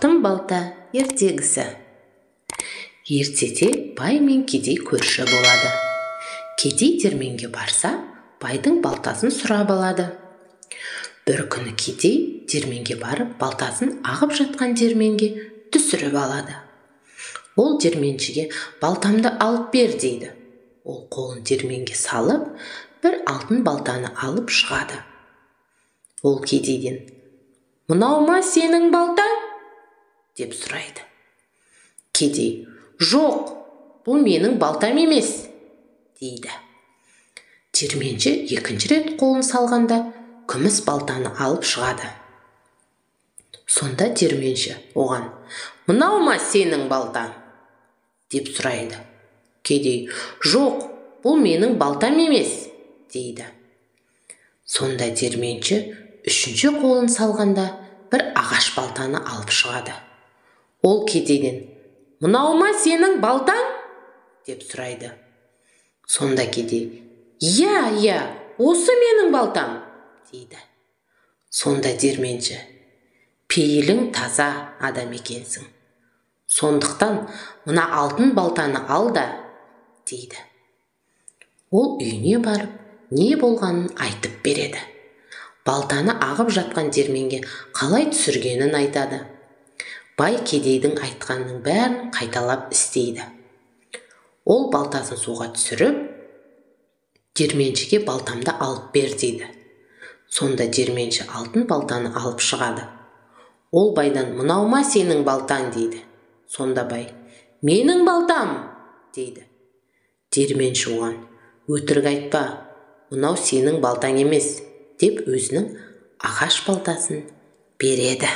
Алтын балта ертегісі. Ертеде бай мен кедей көрші болады. Кедей диірменге барса, байдың балтасын сұрап алады. Бір күні кедей диірменге барып, балтасын ағып жатқан диірменге түсіріп алады. Ол диірменшіге балтамды алып бер дейді. Ол қолын диірменге салып, бір алтын балтаны алып шығады. Ол кедейден: «Мынау ма сенің балтаң?» деп сұрайды. Кедей: «Жоқ, бұл менің балтам емес» дейді. Диірменші екінші рет қолын салғанда күміс балтаны алып шығады. Сонда диірменші оған: «Мынау ма сенің балтаң?» деп сұрайды. Кедей: «Жоқ, бұл менің балтам емес» дейді. Сонда диірменші үшінші қолын салғанда бір ағаш балтаны алып шығады. Ол кедейден: «Мынау ма сенің балтаң?» деп сұрайды. Сонда кедей: «Иә, осы менің балтам» дейді. Сонда диірменші: «Пейілің таза адам екенсің. Сондықтан мына алтын балтаны ал да» дейді. Ол үйіне барып, не болғанын айтып береді. Балтаны ағып жатқан диірменге қалай түсіргенін айтады. Бай кедейдің айтқанының бәрін қайталап істейді. Ол балтасын суға түсіріп, диірменшіге балтамды алып бер дейді. Сонда диірменші алтын балтаны алып шығады. Ол байдан: «Мынау ма сенің балтаң?» дейді. Сонда бай: «Менің балтам» дейді. Диірменші оған: «Өтірік айтпа, мынау сенің балтаң емес» деп өзінің ағаш балтасын береді.